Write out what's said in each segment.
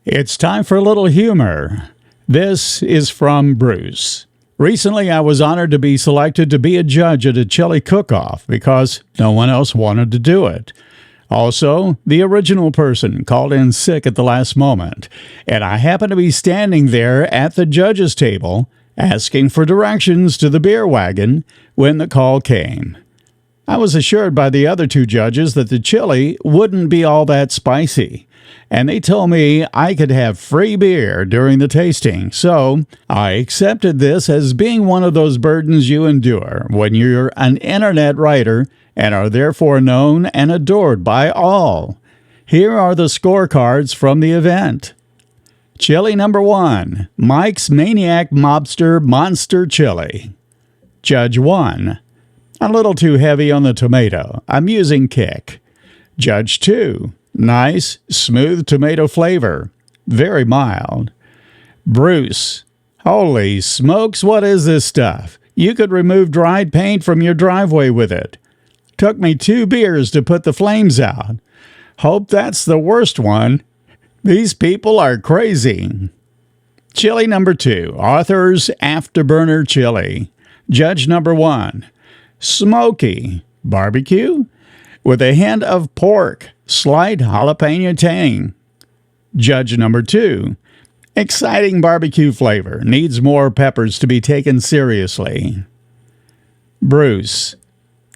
It's time for a little humor. This is from Bruce. Recently, I was honored to be selected to be a judge at a Chili Cookoff because no one else wanted to do it. Also, the original person called in sick at the last moment, and I happened to be standing there at the judge's table asking for directions to the beer wagon when the call came. I was assured by the other two judges that the chili wouldn't be all that spicy, and they told me I could have free beer during the tasting, so I accepted this as being one of those burdens you endure when you're an internet writer and are therefore known and adored by all. Here are the scorecards from the event. Chili number 1, Mike's Maniac Mobster Monster Chili. Judge 1, a little too heavy on the tomato. I'm using kick. Judge 2, nice, smooth tomato flavor. Very mild. Bruce, holy smokes, what is this stuff? You could remove dried paint from your driveway with it. Took me 2 beers to put the flames out. Hope that's the worst one. These people are crazy. Chili number 2, Arthur's Afterburner Chili. Judge number 1, smoky barbecue with a hint of pork, slight jalapeno tang. Judge number 2, exciting barbecue flavor, needs more peppers to be taken seriously. Bruce,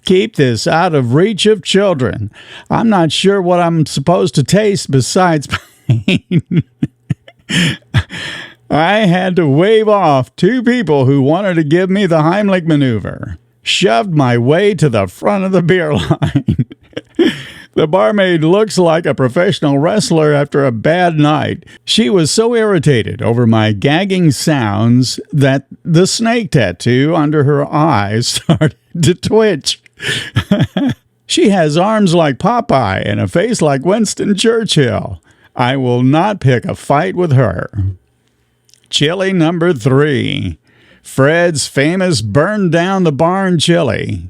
keep this out of reach of children. I'm not sure what I'm supposed to taste besides pain. I had to wave off 2 people who wanted to give me the Heimlich maneuver. Shoved my way to the front of the beer line. The barmaid looks like a professional wrestler after a bad night. She was so irritated over my gagging sounds that the snake tattoo under her eye started to twitch. She has arms like Popeye and a face like Winston Churchill. I will not pick a fight with her. Chili number 3, Fred's famous Burn Down the Barn Chili.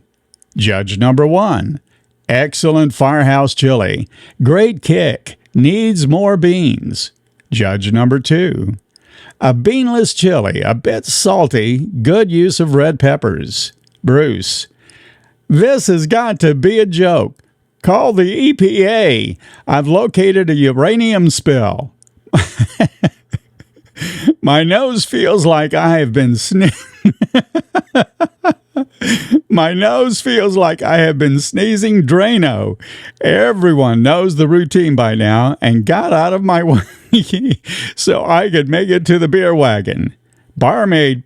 Judge number 1, excellent firehouse chili. Great kick, needs more beans. Judge number 2, a beanless chili, a bit salty, good use of red peppers. Bruce, this has got to be a joke. Call the EPA. I've located a uranium spill. My nose feels like I have been My nose feels like I have been sneezing Drano. Everyone knows the routine by now and got out of my way so I could make it to the beer wagon. Barmaid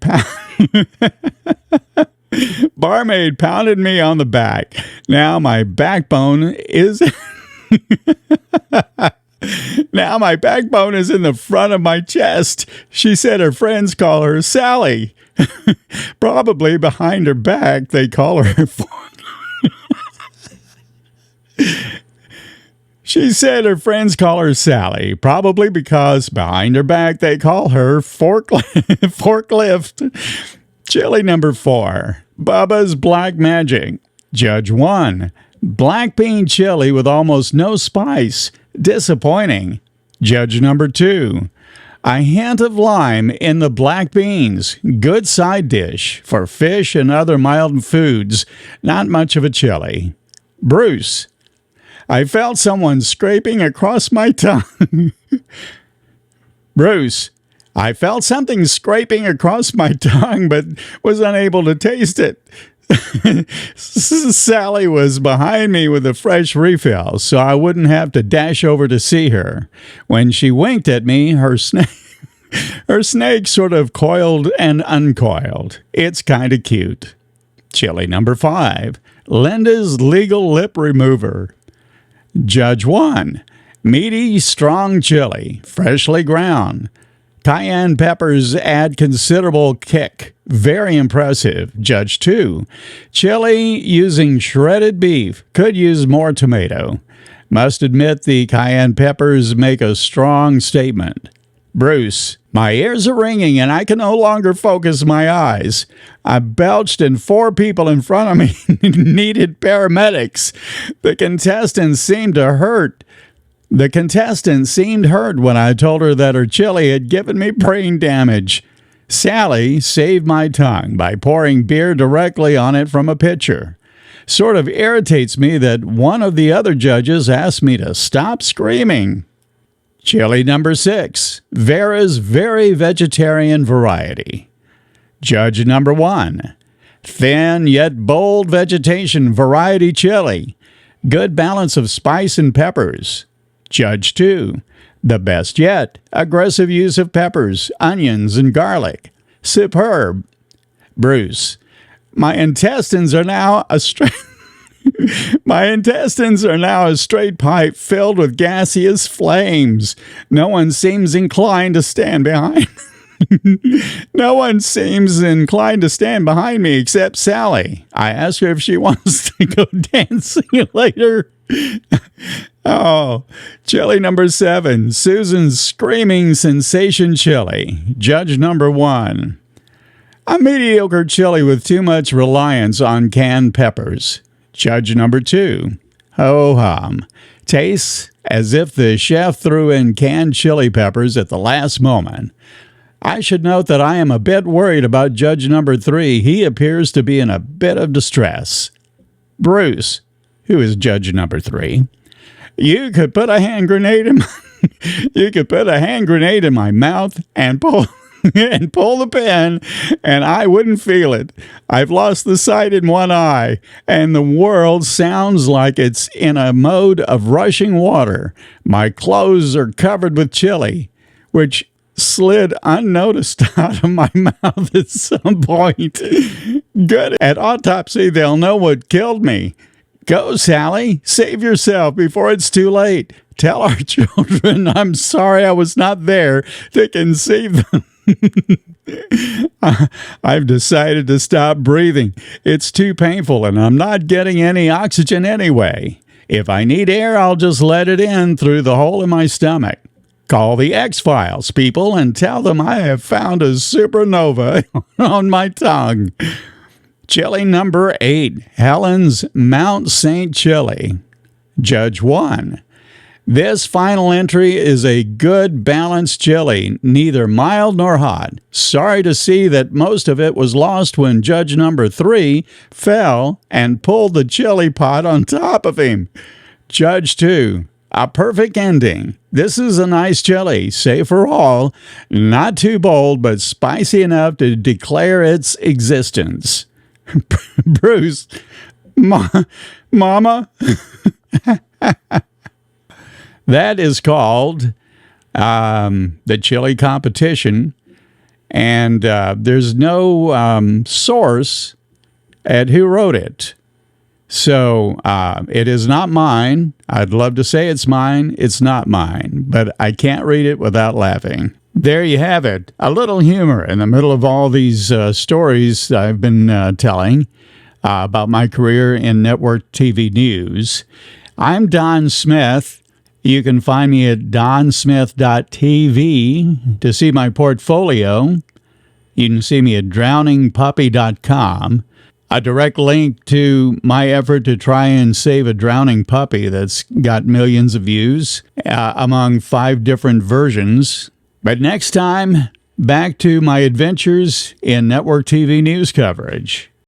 pounded me on the back. Now my backbone is in the front of my chest. She said her friends call her Sally. Probably behind her back they call her She said her friends call her Sally, probably because behind her back they call her forklift. Chili number 4, Bubba's Black Magic. Judge 1, black bean chili with almost no spice. Disappointing. Judge number 2, a hint of lime in the black beans. Good side dish for fish and other mild foods. Not much of a chili. Bruce, I felt someone scraping across my tongue. Bruce, I felt something scraping across my tongue, but was unable to taste it. Sally was behind me with a fresh refill, so I wouldn't have to dash over to see her. When she winked at me, her snake sort of coiled and uncoiled. It's kind of cute. Chili number 5, Linda's Legal Lip Remover. Judge 1, meaty, strong chili, freshly ground. Cayenne peppers add considerable kick. Very impressive. Judge 2, chili using shredded beef. Could use more tomato. Must admit the cayenne peppers make a strong statement. Bruce, my ears are ringing and I can no longer focus my eyes. I belched and 4 people in front of me needed paramedics. The contestants seemed to hurt. The contestant seemed hurt when I told her that her chili had given me brain damage. Sally saved my tongue by pouring beer directly on it from a pitcher. Sort of irritates me that one of the other judges asked me to stop screaming. Chili number 6, Vera's Very Vegetarian Variety. Judge number 1, Thin yet bold vegetation variety chili. Good balance of spice and peppers. Judge 2, the best yet, aggressive use of peppers, onions, and garlic. Superb. Bruce, my intestines are now a straight pipe filled with gaseous flames. No one seems inclined to stand behind. No one seems inclined to stand behind me except Sally. I asked her if she wants to go dancing later. Oh, chili number 7, Susan's Screaming Sensation Chili. Judge number 1, a mediocre chili with too much reliance on canned peppers. Judge number 2, ho-hum. Tastes as if the chef threw in canned chili peppers at the last moment. I should note that I am a bit worried about judge number 3. He appears to be in a bit of distress. Bruce, who is judge number 3, you could put a hand grenade in my mouth and pull the pin, and I wouldn't feel it. I've lost the sight in one eye, and the world sounds like it's in a mode of rushing water. My clothes are covered with chili, which slid unnoticed out of my mouth at some point. Good. At autopsy, they'll know what killed me. Go, Sally. Save yourself before it's too late. Tell our children I'm sorry I was not there to conceive them. I've decided to stop breathing. It's too painful, and I'm not getting any oxygen anyway. If I need air, I'll just let it in through the hole in my stomach. Call the X-Files, people, and tell them I have found a supernova on my tongue. Chili number 8, Helen's Mount St. Chili. Judge 1. This final entry is a good balanced chili, neither mild nor hot. Sorry to see that most of it was lost when judge number 3 fell and pulled the chili pot on top of him. Judge 2. A perfect ending. This is a nice chili, safe for all. Not too bold, but spicy enough to declare its existence. Bruce, Mama. That is called the chili competition, and there's no source at who wrote it. So it is not mine. I'd love to say it's mine. It's not mine, but I can't read it without laughing. There you have it. A little humor in the middle of all these stories I've been telling about my career in network TV news. I'm Don Smith. You can find me at donsmith.tv to see my portfolio. You can see me at drowningpuppy.com. A direct link to my effort to try and save a drowning puppy that's got millions of views among 5 different versions. But next time, back to my adventures in network TV news coverage.